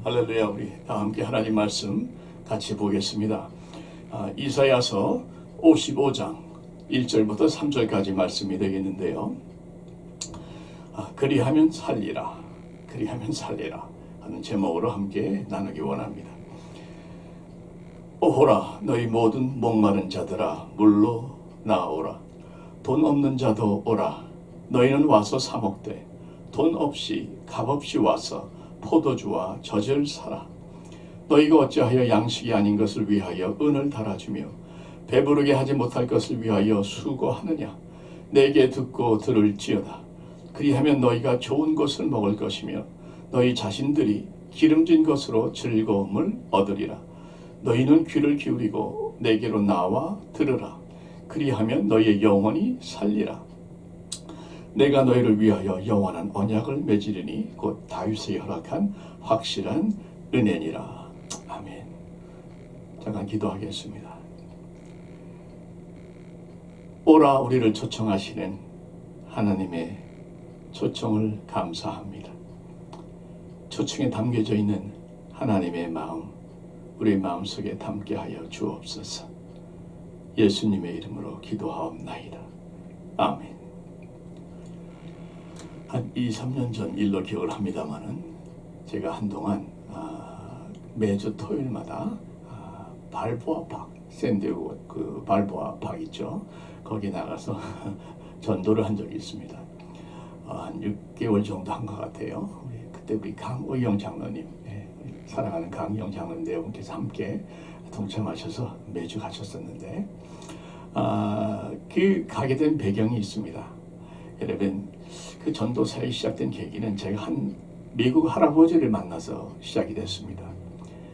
할렐루야. 우리 다 함께 하나님 말씀 같이 보겠습니다. 이사야서 55장 1절부터 3절까지 말씀이 되겠는데요. 그리하면 살리라, 그리하면 살리라 하는 제목으로 함께 나누기 원합니다. 오호라, 너희 모든 목마른 자들아, 물로 나오라. 돈 없는 자도 오라. 너희는 와서 사 먹되 돈 없이 값없이 와서 포도주와 젖을 사라. 너희가 어찌하여 양식이 아닌 것을 위하여 은을 달아주며 배부르게 하지 못할 것을 위하여 수고하느냐. 내게 듣고 들을지어다. 그리하면 너희가 좋은 것을 먹을 것이며 너희 자신들이 기름진 것으로 즐거움을 얻으리라. 너희는 귀를 기울이고 내게로 나와 들으라. 그리하면 너희의 영혼이 살리라. 내가 너희를 위하여 영원한 언약을 맺으리니 곧 다윗이 허락한 확실한 은혜니라. 아멘. 잠깐 기도하겠습니다. 오라, 우리를 초청하시는 하나님의 초청을 감사합니다. 초청에 담겨져 있는 하나님의 마음, 우리 마음속에 담게 하여 주옵소서. 예수님의 이름으로 기도하옵나이다. 아멘. 한 2, 3년 전 일로 기억을 합니다마는 제가 한동안 매주 토요일마다 발보아 박, 샌디에고 그 발보아 박 있죠. 거기 나가서 전도를 한 적이 있습니다. 한 6개월 정도 한 것 같아요. 그때 우리 강의영 장로님, 사랑하는 강의영 장로님 네분께서 함께 동참하셔서 매주 가셨었는데 그 가게 된 배경이 있습니다. 여러분, 그 전도사역이 시작된 계기는 제가 한 미국 할아버지를 만나서 시작이 됐습니다.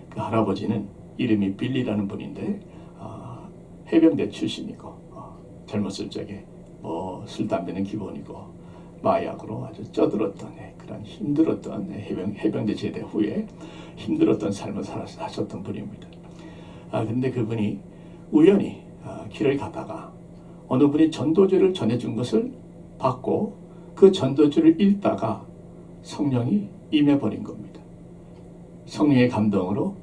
그 할아버지는 이름이 빌리라는 분인데 해병대 출신이고 젊었을 적에 술 담배는 기본이고 마약으로 아주 쩌들었던 그런 힘들었던 해병대 제대 후에 힘들었던 삶을 사셨던 분입니다. 근데 그분이 우연히 길을 가다가 어느 분이 전도지를 전해준 것을 받고 그 전도지를 읽다가 성령이 임해버린 겁니다. 성령의 감동으로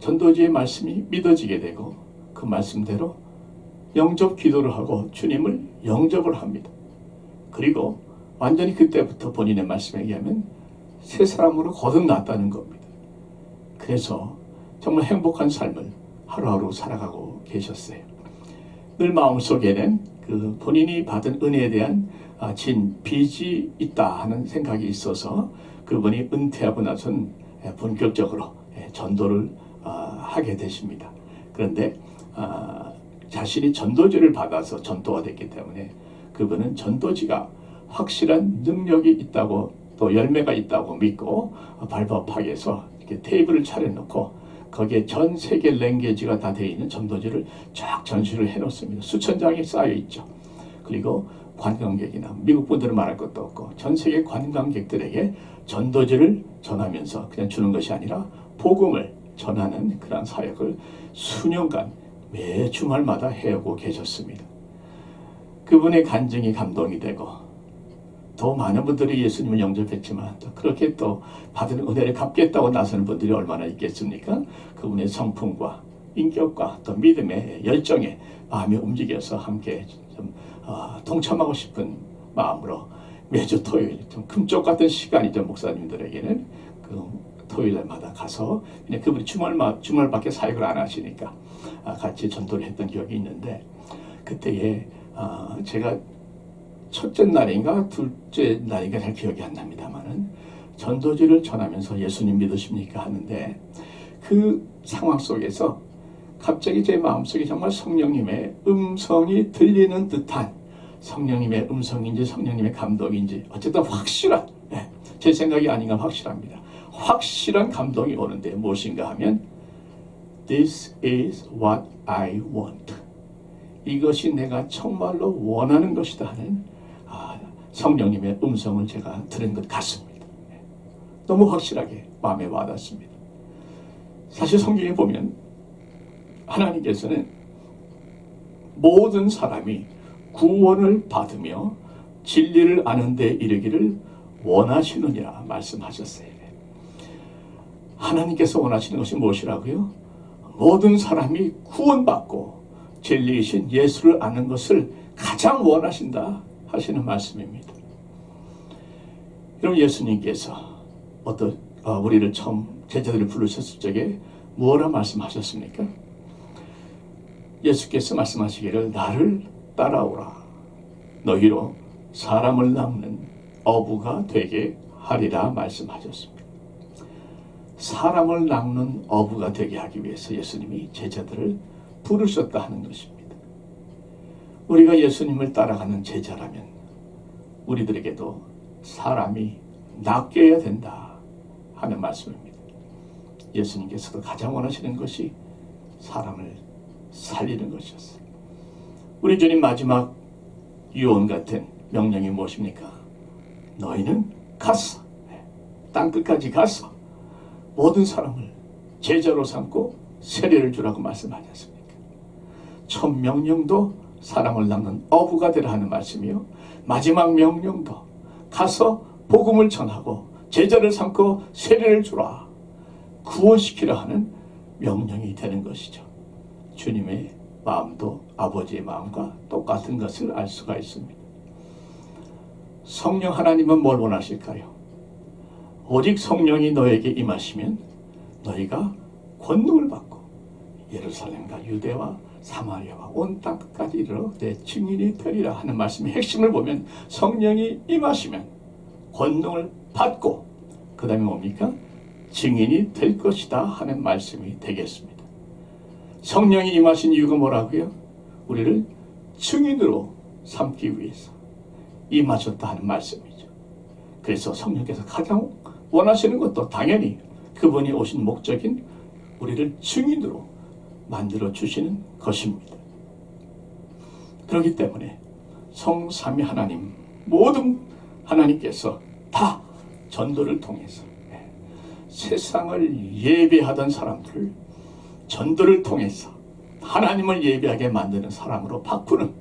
전도지의 말씀이 믿어지게 되고 그 말씀대로 영접 기도를 하고 주님을 영접을 합니다. 그리고 완전히 그때부터 본인의 말씀에 의하면 새 사람으로 거듭났다는 겁니다. 그래서 정말 행복한 삶을 하루하루 살아가고 계셨어요. 늘 마음속에는 그 본인이 받은 은혜에 대한 빚이 있다 하는 생각이 있어서 그분이 은퇴하고 나선 본격적으로 전도를 하게 되십니다. 그런데 자신이 전도지를 받아서 전도가 됐기 때문에 그분은 전도지가 확실한 능력이 있다고 또 열매가 있다고 믿고 발버파에서 이렇게 테이블을 차려놓고 거기에 전 세계 랭귀지가 다 되어 있는 전도지를 쫙 전시를 해놓습니다. 수천 장이 쌓여 있죠. 그리고 관광객이나 미국 분들은 말할 것도 없고 전 세계 관광객들에게 전도지를 전하면서 그냥 주는 것이 아니라 복음을 전하는 그런 사역을 수년간 매 주말마다 해오고 계셨습니다. 그분의 간증이 감동이 되고 더 많은 분들이 예수님을 영접했지만 또 그렇게 또 받은 은혜를 갚겠다고 나서는 분들이 얼마나 있겠습니까? 그분의 성품과 인격과 또 믿음의 열정에 마음이 움직여서 함께 좀 동참하고 싶은 마음으로 매주 토요일 좀 금쪽 같은 시간이죠. 목사님들에게는 그 토요일마다 가서 그냥 그분이 주말밖에 사역을 안 하시니까 같이 전도를 했던 기억이 있는데 그때에 제가 첫째 날인가 둘째 날인가 잘 기억이 안 납니다만은 전도지를 전하면서 예수님 믿으십니까 하는데 그 상황 속에서 갑자기 제 마음속에 정말 성령님의 음성이 들리는 듯한 성령님의 음성인지 성령님의 감동인지 어쨌든 확실한 제 생각이 아닌가 확실합니다. 확실한 감동이 오는데 무엇인가 하면 This is what I want. 이것이 내가 정말로 원하는 것이다 하는 성령님의 음성을 제가 들은 것 같습니다. 너무 확실하게 마음에 와닿습니다. 사실 성경에 보면 하나님께서는 모든 사람이 구원을 받으며 진리를 아는 데 이르기를 원하시느니라 말씀하셨어요. 하나님께서 원하시는 것이 무엇이라고요? 모든 사람이 구원받고 진리이신 예수를 아는 것을 가장 원하신다 하시는 말씀입니다. 여러분, 예수님께서 우리를 처음 제자들을 부르셨을 적에 뭐라 말씀하셨습니까? 예수께서 말씀하시기를 나를 따라오라. 너희로 사람을 낚는 어부가 되게 하리라 말씀하셨습니다. 사람을 낚는 어부가 되게 하기 위해서 예수님이 제자들을 부르셨다 하는 것입니다. 우리가 예수님을 따라가는 제자라면 우리들에게도 사람이 낚여야 된다 하는 말씀입니다. 예수님께서도 가장 원하시는 것이 사람을 살리는 것이었어요. 우리 주님 마지막 유언 같은 명령이 무엇입니까? 너희는 가서 땅끝까지 가서 모든 사람을 제자로 삼고 세례를 주라고 말씀하지 않습니까? 첫 명령도 사람을 낚는 어부가 되라 하는 말씀이요, 마지막 명령도 가서 복음을 전하고 제자를 삼고 세례를 주라, 구원시키라 하는 명령이 되는 것이죠. 주님의 마음도 아버지의 마음과 똑같은 것을 알 수가 있습니다. 성령 하나님은 뭘 원하실까요? 오직 성령이 너에게 임하시면 너희가 권능을 받고 예루살렘과 유대와 사마리아와 온 땅끝까지 이르러 내 증인이 되리라 하는 말씀의 핵심을 보면 성령이 임하시면 권능을 받고 그 다음에 뭡니까? 증인이 될 것이다 하는 말씀이 되겠습니다. 성령이 임하신 이유가 뭐라고요? 우리를 증인으로 삼기 위해서 임하셨다 하는 말씀이죠. 그래서 성령께서 가장 원하시는 것도 당연히 그분이 오신 목적인 우리를 증인으로 만들어 주시는 것입니다. 그렇기 때문에 성삼위 하나님, 모든 하나님께서 다 전도를 통해서 세상을 예배하던 사람들을 전도를 통해서 하나님을 예배하게 만드는 사람으로 바꾸는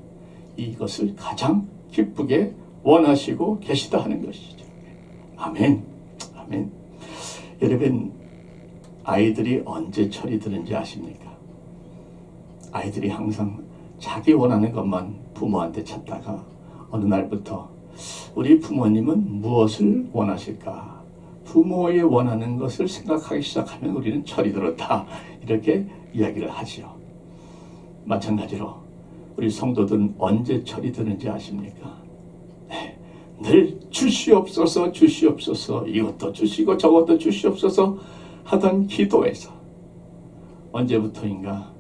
이것을 가장 기쁘게 원하시고 계시다 하는 것이죠. 아멘. 아멘. 여러분, 아이들이 언제 철이 드는지 아십니까? 아이들이 항상 자기 원하는 것만 부모한테 찾다가 어느 날부터 우리 부모님은 무엇을 원하실까? 부모의 원하는 것을 생각하기 시작하면 우리는 철이 들었다, 이렇게 이야기를 하지요. 마찬가지로 우리 성도들은 언제 철이 드는지 아십니까? 늘 주시옵소서 주시옵소서, 이것도 주시고 저것도 주시옵소서 하던 기도에서 언제부터인가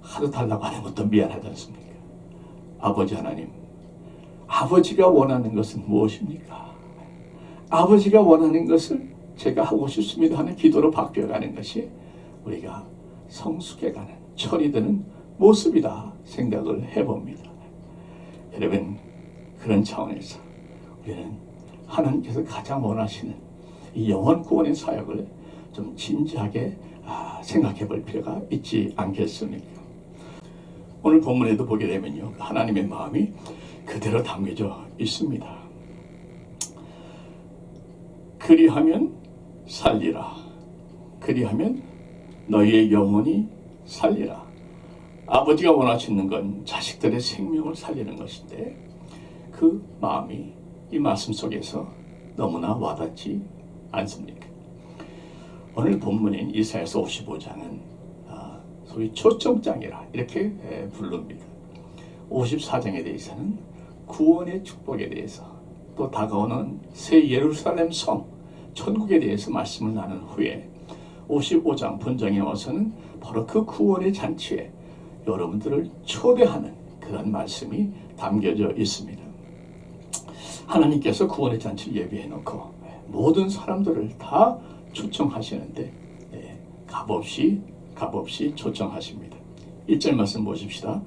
하도 달라고 하는 것도 미안하지 않습니까? 아버지 하나님, 아버지가 원하는 것은 무엇입니까? 아버지가 원하는 것을 제가 하고 싶습니다 하는 기도로 바뀌어가는 것이 우리가 성숙해가는, 철이 드는 모습이다 생각을 해봅니다. 여러분, 그런 차원에서 우리는 하나님께서 가장 원하시는 이 영혼 구원의 사역을 좀 진지하게 생각해 볼 필요가 있지 않겠습니까? 오늘 본문에도 보게 되면요, 하나님의 마음이 그대로 담겨져 있습니다. 그리하면 살리라. 그리하면 너희의 영혼이 살리라. 아버지가 원하시는 건 자식들의 생명을 살리는 것인데 그 마음이 이 말씀 속에서 너무나 와닿지 않습니까? 오늘 본문인 이사야서 55장은 소위 초청장이라 이렇게 부릅니다. 54장에 대해서는 구원의 축복에 대해서, 또 다가오는 새 예루살렘 성, 천국에 대해서 말씀을 나눈 후에 55장 본장에 와서는 바로 그 구원의 잔치에 여러분들을 초대하는 그런 말씀이 담겨져 있습니다. 하나님께서 구원의 잔치를 예비해 놓고 모든 사람들을 다 초청하시는데 값없이 초청하십니다. 1절 말씀 보십시다.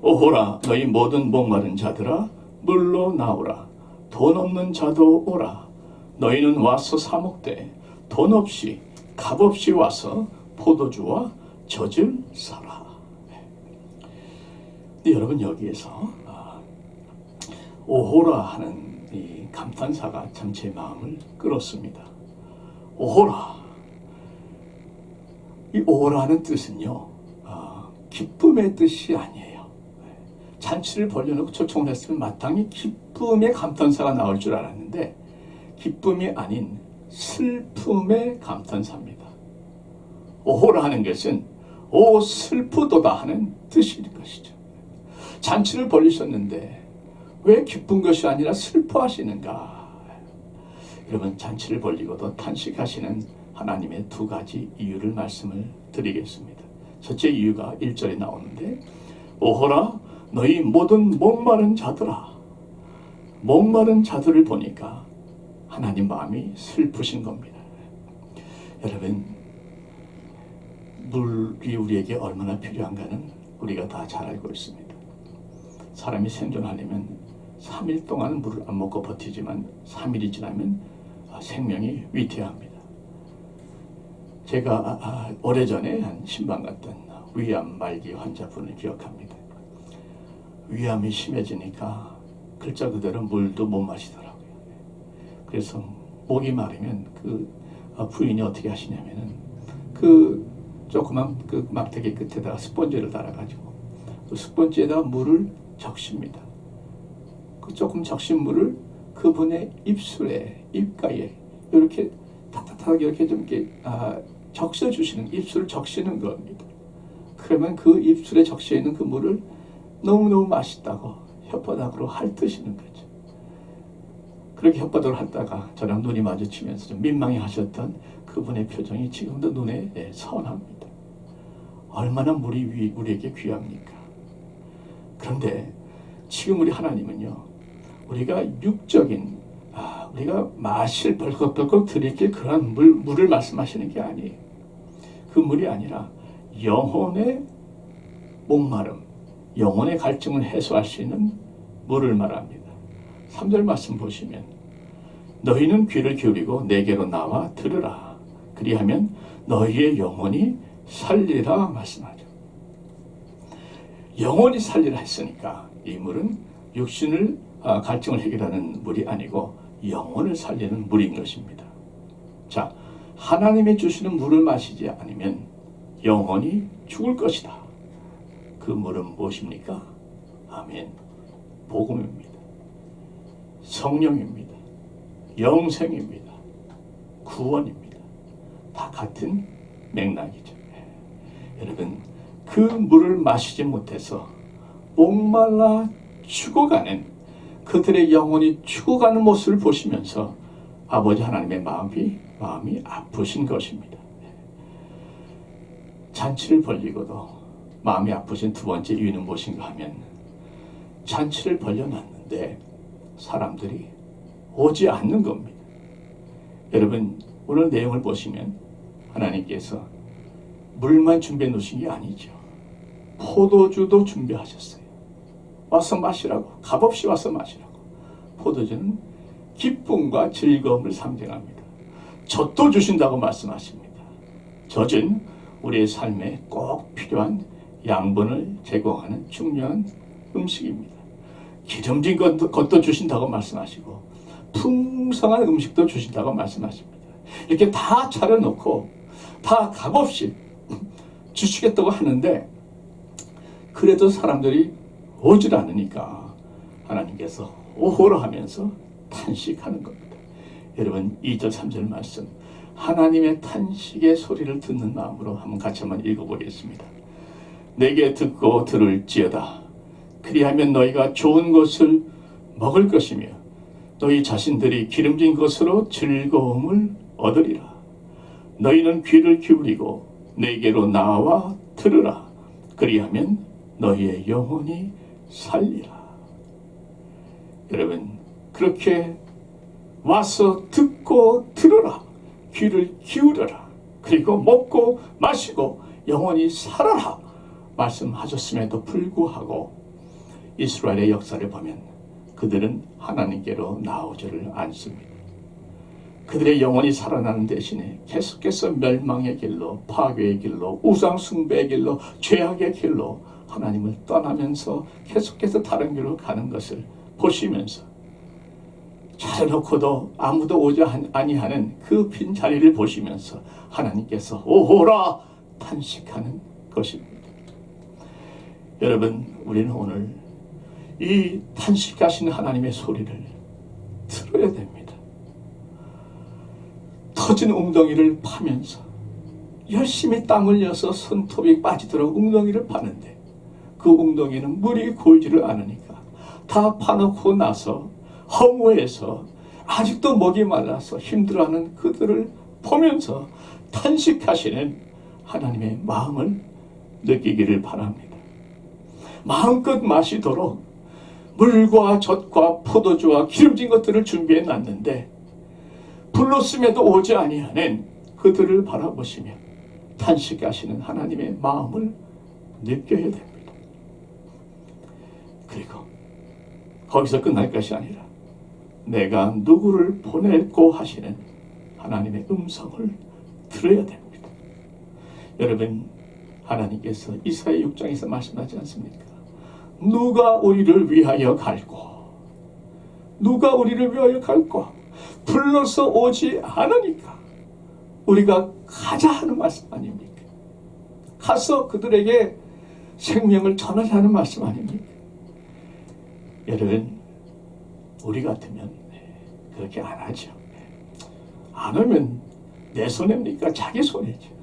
오호라 너희 모든 목마른 자들아 물로 나오라. 돈 없는 자도 오라. 너희는 와서 사먹되 돈 없이 값없이 와서 포도주와 젖을 사라. 근데 여러분, 여기에서 오호라 하는 이 감탄사가 참 제 마음을 끌었습니다. 오호라, 이 오라는 뜻은요, 기쁨의 뜻이 아니에요. 잔치를 벌려놓고 초청을 했으면 마땅히 기쁨의 감탄사가 나올 줄 알았는데 기쁨이 아닌 슬픔의 감탄사입니다. 오라는 것은 오 슬프도다 하는 뜻일 것이죠. 잔치를 벌리셨는데 왜 기쁜 것이 아니라 슬퍼하시는가? 여러분, 잔치를 벌리고도 탄식하시는 하나님의 두 가지 이유를 말씀을 드리겠습니다. 첫째 이유가 1절에 나오는데 오호라 너희 모든 목마른 자들아. 목마른 자들을 보니까 하나님 마음이 슬프신 겁니다. 여러분, 물이 우리에게 얼마나 필요한가는 우리가 다 잘 알고 있습니다. 사람이 생존하려면 3일 동안 물을 안 먹고 버티지만 3일이 지나면 생명이 위태합니다. 제가 오래전에 한 신방 갔던 위암 말기 환자분을 기억합니다. 위암이 심해지니까 글자 그대로 물도 못 마시더라고요. 그래서 목이 마르면 그 부인이 어떻게 하시냐면은 그 조그만 그 막대기 끝에다가 스펀지를 달아가지고 그 스펀지에다가 물을 적십니다. 그 조금 적신 물을 그분의 입술에, 입가에 이렇게 탁탁탁 이렇게 좀 이렇게 적셔주시는, 입술을 적시는 겁니다. 그러면 그 입술에 적셔 있는 그 물을 너무너무 맛있다고 혓바닥으로 핥으시는 거죠. 그렇게 혓바닥으로 핥다가 저랑 눈이 마주치면서 좀 민망해 하셨던 그분의 표정이 지금도 눈에 선합니다. 얼마나 물이 우리에게 귀합니까? 그런데 지금 우리 하나님은요, 우리가 육적인 우리가 마실 벌컥벌컥 들이킬 그런 물을 말씀하시는 게 아니에요. 그 물이 아니라 영혼의 목마름, 영혼의 갈증을 해소할 수 있는 물을 말합니다. 3절 말씀 보시면 너희는 귀를 기울이고 내게로 나와 들으라. 그리하면 너희의 영혼이 살리라 말씀하죠. 영혼이 살리라 했으니까 이 물은 육신을 갈증을 해결하는 물이 아니고 영혼을 살리는 물인 것입니다. 자, 하나님이 주시는 물을 마시지 않으면 영혼이 죽을 것이다. 그 물은 무엇입니까? 아멘. 복음입니다. 성령입니다. 영생입니다. 구원입니다. 다 같은 맥락이죠. 여러분, 그 물을 마시지 못해서 목말라 죽어가는 그들의 영혼이 죽어가는 모습을 보시면서 아버지 하나님의 마음이 아프신 것입니다. 잔치를 벌리고도 마음이 아프신 두 번째 이유는 무엇인가 하면 잔치를 벌려놨는데 사람들이 오지 않는 겁니다. 여러분, 오늘 내용을 보시면 하나님께서 물만 준비해 놓으신 게 아니죠. 포도주도 준비하셨어요. 와서 마시라고, 값없이 와서 마시라고. 포도주는 기쁨과 즐거움을 상징합니다. 젖도 주신다고 말씀하십니다. 젖은 우리의 삶에 꼭 필요한 양분을 제공하는 중요한 음식입니다. 기름진 것도 주신다고 말씀하시고 풍성한 음식도 주신다고 말씀하십니다. 이렇게 다 차려놓고 다 값없이 주시겠다고 하는데 그래도 사람들이 오질 않으니까 하나님께서 오호라 하면서 탄식하는 겁니다. 여러분, 2절 3절 말씀 하나님의 탄식의 소리를 듣는 마음으로 같이 한번 읽어보겠습니다. 내게 듣고 들을지어다. 그리하면 너희가 좋은 것을 먹을 것이며 너희 자신들이 기름진 것으로 즐거움을 얻으리라. 너희는 귀를 기울이고 내게로 나와 들으라. 그리하면 너희의 영혼이 살리라. 여러분, 그렇게 와서 듣고 들으라. 귀를 기울여라. 그리고 먹고 마시고 영혼이 살아라. 말씀하셨음에도 불구하고 이스라엘의 역사를 보면 그들은 하나님께로 나오지를 않습니다. 그들의 영혼이 살아나는 대신에 계속해서 멸망의 길로, 파괴의 길로, 우상 숭배의 길로, 죄악의 길로 하나님을 떠나면서 계속해서 다른 길로 가는 것을 보시면서 차려놓고도 아무도 오지 아니하는 그 빈 자리를 보시면서 하나님께서 오호라 탄식하는 것입니다. 여러분, 우리는 오늘 이 탄식하시는 하나님의 소리를 들어야 됩니다. 터진 웅덩이를 파면서 열심히 땀 흘려서 손톱이 빠지도록 웅덩이를 파는데 그 웅덩이는 물이 고이지를 않으니까 다 파놓고 나서 허무해서 아직도 목이 말라서 힘들어하는 그들을 보면서 탄식하시는 하나님의 마음을 느끼기를 바랍니다. 마음껏 마시도록 물과 젖과 포도주와 기름진 것들을 준비해 놨는데 불렀음에도 오지 아니하는 그들을 바라보시며 탄식하시는 하나님의 마음을 느껴야 됩니다. 그리고 거기서 끝날 것이 아니라 내가 누구를 보낼고 하시는 하나님의 음성을 들어야 됩니다. 여러분, 하나님께서 이사야 6장에서 말씀하지 않습니까? 누가 우리를 위하여 갈고 누가 우리를 위하여 갈고 불러서 오지 않으니까 우리가 가자 하는 말씀 아닙니까? 가서 그들에게 생명을 전하자는 말씀 아닙니까? 여러분, 우리 같으면 그렇게 안 하죠. 안 하면 내 손해입니까? 자기 손해죠.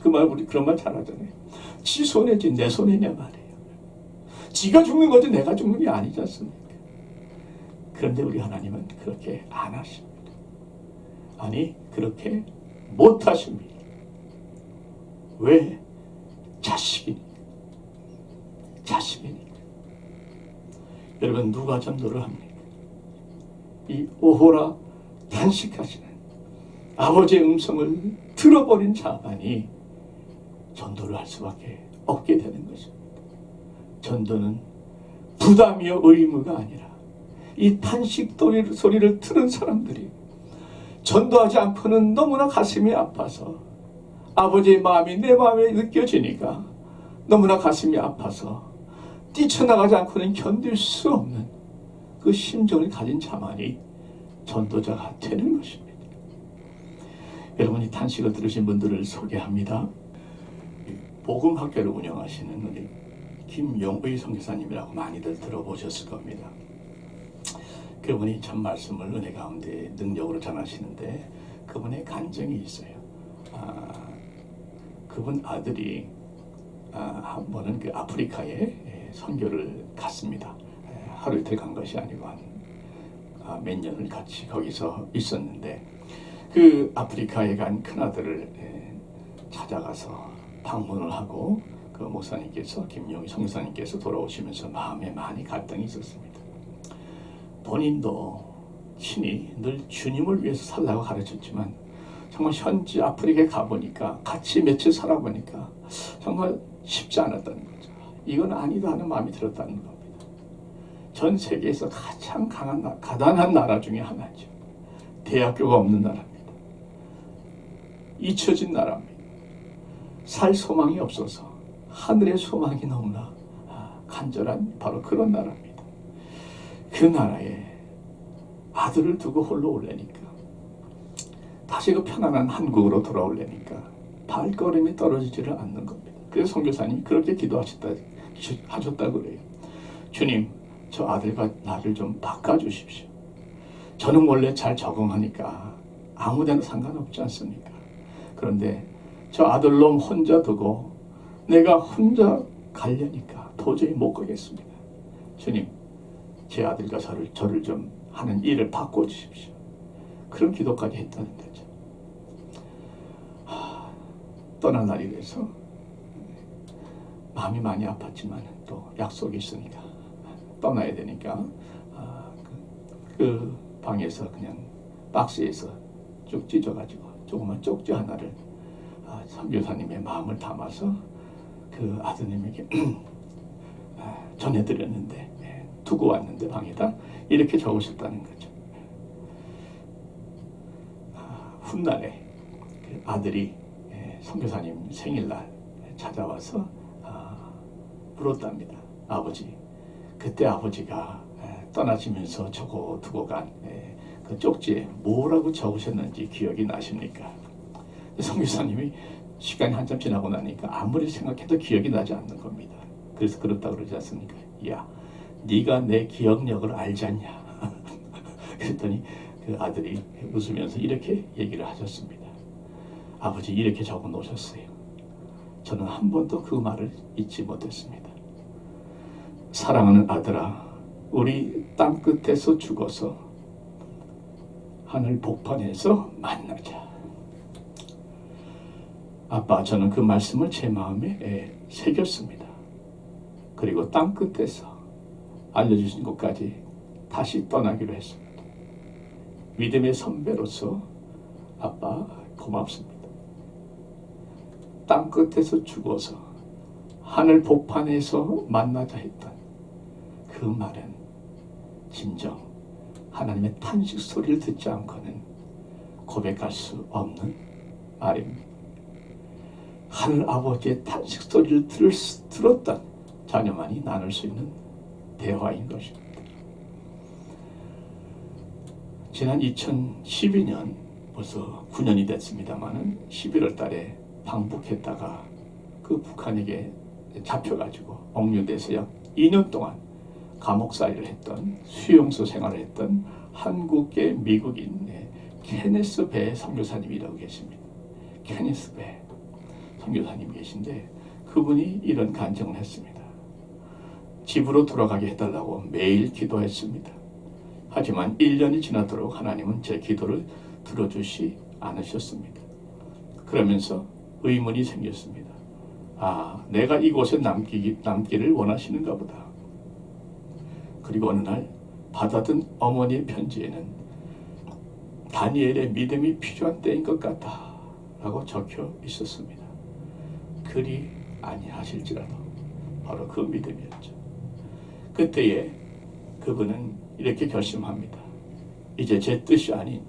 그 말 우리 그런 말 잘하잖아요. 지 손해지 내 손해냐 말이에요. 지가 죽는 거지 내가 죽는 게 아니지 않습니까? 그런데 우리 하나님은 그렇게 안 하십니다. 아니, 그렇게 못 하십니다. 왜? 자식이니까. 자식이니까. 여러분, 누가 전도를 합니까? 이 오호라 탄식하시는 아버지의 음성을 들어버린 자만이 전도를 할 수밖에 없게 되는 것입니다. 전도는 부담이요 의무가 아니라 이 탄식 소리를 들은 사람들이 전도하지 않고는 너무나 가슴이 아파서 아버지의 마음이 내 마음에 느껴지니까 너무나 가슴이 아파서 뛰쳐나가지 않고는 견딜 수 없는 그 심정을 가진 자만이 전도자가 되는 것입니다. 여러분이 탄식을 들으신 분들을 소개합니다. 복음학교를 운영하시는 우리 김용의 선교사님이라고 많이들 들어보셨을 겁니다. 그분이 참 말씀을 은혜 가운데 능력으로 전하시는데 그분의 간증이 있어요. 그분 아들이 한 번은 그 아프리카에 선교를 갔습니다. 하루 이틀 간 것이 아니고 몇 년을 같이 거기서 있었는데 그 아프리카에 간 큰아들을 찾아가서 방문을 하고 그 목사님께서 김용희 성사님께서 돌아오시면서 마음에 많이 갈등이 있었습니다. 본인도 친히 늘 주님을 위해서 살라고 가르쳤지만 정말 현지 아프리카에 가보니까 같이 며칠 살아보니까 정말 쉽지 않았다는 거죠. 이건 아니다 하는 마음이 들었다는 겁니다. 전 세계에서 가장 가난한 나라 중에 하나죠. 대학교가 없는 나라입니다. 잊혀진 나라입니다. 살 소망이 없어서 하늘의 소망이 너무나 간절한 바로 그런 나라입니다. 그 나라에 아들을 두고 홀로 올래니까 다시 그 편안한 한국으로 돌아올래니까 발걸음이 떨어지지를 않는 겁니다. 그래서 선교사님이 그렇게 하셨다고 그래요. 주님, 저 아들과 나를 좀 바꿔주십시오. 저는 원래 잘 적응하니까 아무데나 상관없지 않습니까? 그런데 저 아들놈 혼자 두고 내가 혼자 가려니까 도저히 못 가겠습니다. 주님, 제 아들과 저를 좀 하는 일을 바꿔주십시오. 그런 기도까지 했다는 거죠. 떠날 날이 돼서 마음이 많이 아팠지만 또 약속이 있으니까 떠나야 되니까 그 방에서 그냥 박스에서 쭉 찢어가지고 조그만 쪽지 하나를 선교사님의 마음을 담아서 그 아드님에게 전해드렸는데 두고 왔는데 방에다 이렇게 적으셨다는 거죠. 훗날에 그 아들이 선교사님 생일날 찾아와서 물었답니다. 아버지, 그때 아버지가 떠나시면서 두고 간 그 쪽지에 뭐라고 적으셨는지 기억이 나십니까? 선교사님이 시간이 한참 지나고 나니까 아무리 생각해도 기억이 나지 않는 겁니다. 그래서 그렇다고 그러지 않습니까? 야, 네가 내 기억력을 알지 않냐? 그랬더니 그 아들이 웃으면서 이렇게 얘기를 하셨습니다. 아버지, 이렇게 적어 놓으셨어요. 저는 한 번도 그 말을 잊지 못했습니다. 사랑하는 아들아, 우리 땅 끝에서 죽어서 하늘 복판에서 만나자. 아빠, 저는 그 말씀을 제 마음에 새겼습니다. 그리고 땅 끝에서 알려주신 곳까지 다시 떠나기로 했습니다. 믿음의 선배로서 아빠 고맙습니다. 땅 끝에서 죽어서 하늘 복판에서 만나자 했던 그 말은 진정 하나님의 탄식 소리를 듣지 않고는 고백할 수 없는 말입니다. 하늘 아버지의 탄식 소리를 들었던 자녀만이 나눌 수 있는 대화인 것입니다. 지난 2012년 벌써 9년이 됐습니다만은 11월 달에 방북했다가 그 북한에게 잡혀가지고 억류돼서 약 2년 동안 감옥살이를 했던, 수용소 생활을 했던 한국계 미국인의 케네스 배 선교사님이라고 계십니다. 케네스 배 선교사님 계신데 그분이 이런 간증을 했습니다. 집으로 돌아가게 해달라고 매일 기도했습니다. 하지만 1년이 지나도록 하나님은 제 기도를 들어주시 않으셨습니다. 그러면서 의문이 생겼습니다. 아, 내가 이곳에 남기를 원하시는가 보다. 그리고 어느 날 받아든 어머니의 편지에는 다니엘의 믿음이 필요한 때인 것 같다 라고 적혀 있었습니다. 그리 아니하실지라도 바로 그 믿음이었죠. 그때에 그분은 이렇게 결심합니다. 이제 제 뜻이 아닌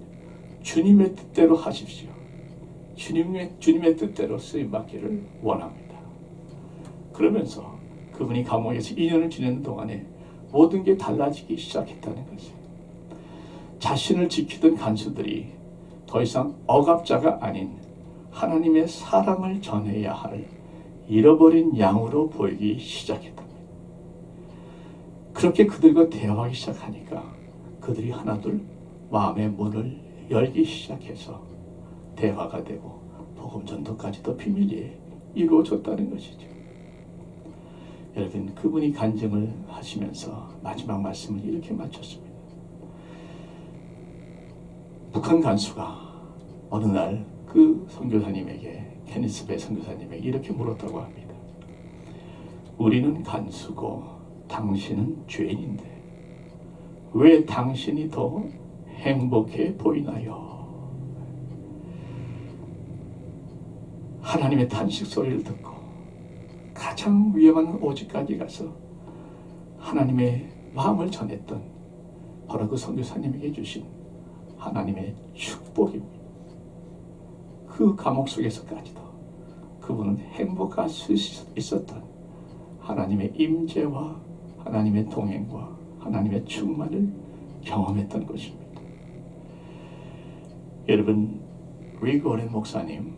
주님의 뜻대로 하십시오. 주님의 뜻대로 쓰임받기를 원합니다. 그러면서 그분이 감옥에서 2년을 지내는 동안에 모든 게 달라지기 시작했다는 것이에요. 자신을 지키던 간수들이 더 이상 억압자가 아닌 하나님의 사랑을 전해야 할 잃어버린 양으로 보이기 시작했답니다. 그렇게 그들과 대화하기 시작하니까 그들이 하나둘 마음의 문을 열기 시작해서 대화가 되고 복음 전도까지도 비밀리에 이루어졌다는 것이죠. 여러분, 그분이 간증을 하시면서 마지막 말씀을 이렇게 마쳤습니다. 북한 간수가 어느 날 그 선교사님에게, 케니스 배 선교사님에게 이렇게 물었다고 합니다. 우리는 간수고 당신은 죄인인데 왜 당신이 더 행복해 보이나요? 하나님의 탄식 소리를 듣고 가장 위험한 오지까지 가서 하나님의 마음을 전했던 바로 그 선교사님에게 주신 하나님의 축복입니다. 그 감옥 속에서까지도 그분은 행복할 수 있었던 하나님의 임재와 하나님의 동행과 하나님의 충만을 경험했던 것입니다. 여러분, 리그 오렌 목사님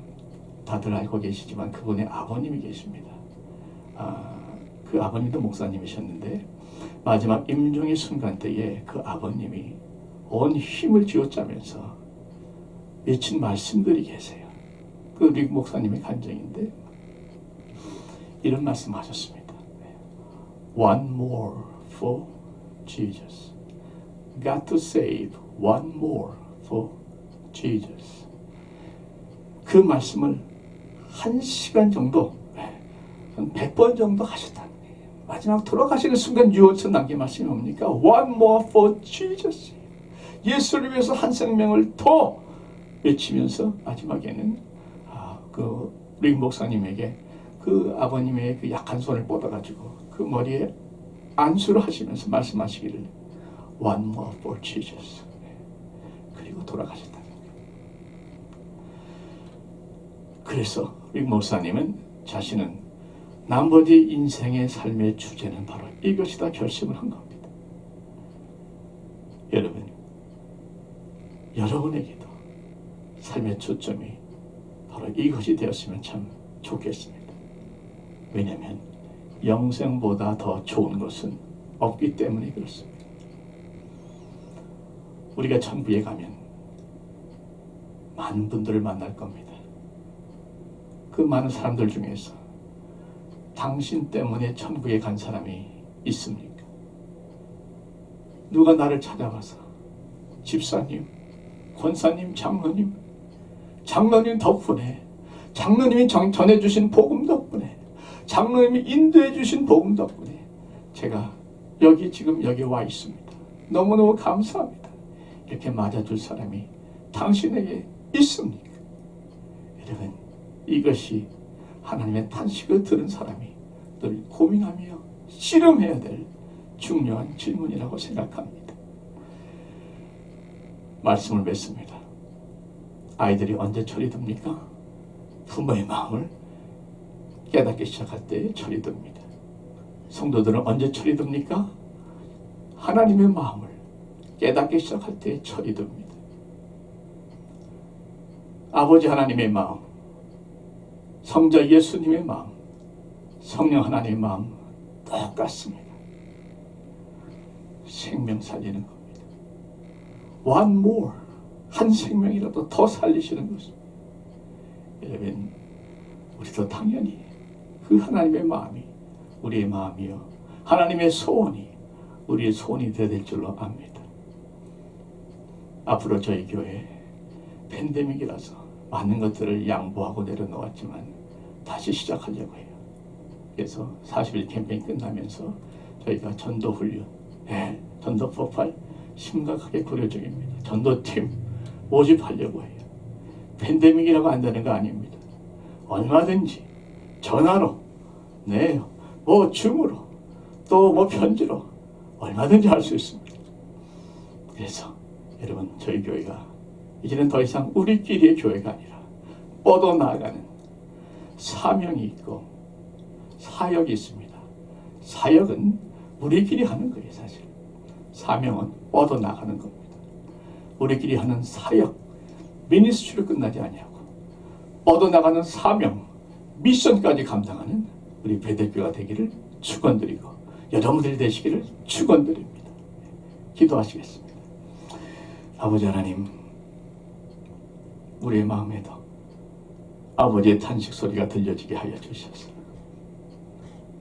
다들 알고 계시지만 그분의 아버님이 계십니다. 그 아버님도 목사님이셨는데 마지막 임종의 순간 때에 그 아버님이 온 힘을 쥐어짜면서 외친 말씀들이 계세요. 그 리그 목사님의 간증인데 이런 말씀하셨습니다. One more for Jesus. Got to save one more for Jesus. 그 말씀을 1시간 정도, 한 100번 정도 하셨다는 거예요. 마지막 돌아가시는 순간 유언서 남긴 말씀이 뭡니까? One more for Jesus. 예수를 위해서 한 생명을 더 외치면서 마지막에는 그 리그 목사님에게 그 아버님의 그 약한 손을 뻗어가지고 그 머리에 안수를 하시면서 말씀하시기를 One more for Jesus. 그리고 돌아가셨다는 거예요. 그래서 리그 목사님은 자신은 나머지 인생의 삶의 주제는 바로 이것이다 결심을 한 겁니다. 여러분, 여러분에게도 삶의 초점이 바로 바로 이것이 되었으면 참 좋겠습니다. 왜냐하면 영생보다 더 좋은 것은 없기 때문에 그렇습니다. 우리가 천국에 가면 많은 분들을 만날 겁니다. 그 많은 사람들 중에서 당신 때문에 천국에 간 사람이 있습니까? 누가 나를 찾아와서 집사님, 권사님, 장로님 덕분에, 장로님이 전해주신 복음 덕분에, 장로님이 인도해주신 복음 덕분에 제가 지금 여기 와 있습니다. 너무너무 감사합니다. 이렇게 맞아줄 사람이 당신에게 있습니까? 여러분, 이것이 하나님의 탄식을 들은 사람이 늘 고민하며 씨름해야 될 중요한 질문이라고 생각합니다. 말씀을 맺습니다. 아이들이 언제 철이 듭니까? 부모의 마음을 깨닫기 시작할 때 철이 듭니다. 성도들은 언제 철이 듭니까? 하나님의 마음을 깨닫기 시작할 때 철이 듭니다. 아버지 하나님의 마음, 성자 예수님의 마음, 성령 하나님의 마음 똑같습니다. 생명 살리는 겁니다. One more, 한 생명이라도 더 살리시는 것입니다. 여러분, 우리도 당연히 그 하나님의 마음이 우리의 마음이요, 하나님의 소원이 우리의 소원이 되어야 될 줄로 압니다. 앞으로 저희 교회 팬데믹이라서 많은 것들을 양보하고 내려놓았지만 다시 시작하려고 해요. 그래서 40일 캠페인 끝나면서 저희가 전도 훈련, 전도 폭발 심각하게 고려 중입니다. 전도팀 모집하려고 해요. 팬데믹이라고 한다는 거 아닙니다. 얼마든지 전화로, 줌으로, 또 편지로 얼마든지 할 수 있습니다. 그래서 여러분, 저희 교회가 이제는 더 이상 우리끼리의 교회가 아니라 뻗어 나아가는 사명이 있고 사역이 있습니다. 사역은 우리끼리 하는 거예요, 사실. 사명은 뻗어 나가는 겁니다. 우리끼리 하는 사역, 미니스트리로 끝나지 아니하고 뻗어 나가는 사명, 미션까지 감당하는 우리 배대교가 되기를 축원드리고 여러분들이 되시기를 축원드립니다. 기도하시겠습니다. 아버지 하나님, 우리의 마음에도 아버지의 탄식 소리가 들려지게 하여 주셔서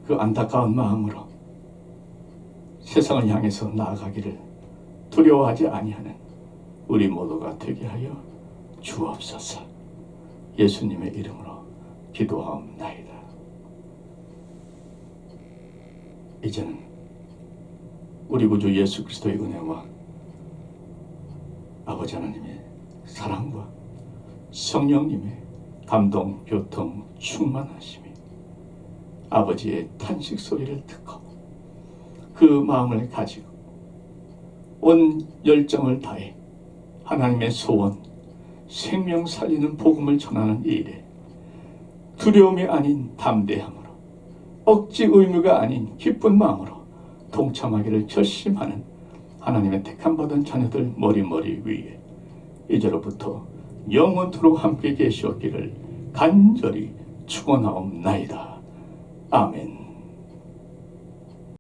그 안타까운 마음으로 세상을 향해서 나아가기를 두려워하지 아니하는 우리 모두가 되게 하여 주옵소서. 예수님의 이름으로 기도하옵나이다. 이제는 우리 구주 예수 그리스도의 은혜와 아버지 하나님의 사랑과 성령님의 감동, 교통, 충만하심이 아버지의 탄식 소리를 듣고 그 마음을 가지고 온 열정을 다해 하나님의 소원, 생명 살리는 복음을 전하는 이 일에 두려움이 아닌 담대함으로, 억지 의무가 아닌 기쁜 마음으로 동참하기를 결심하는 하나님의 택함받은 자녀들 머리 위에 이제로부터 영원토록 함께 계시었기를 간절히 축원하옵나이다. 아멘.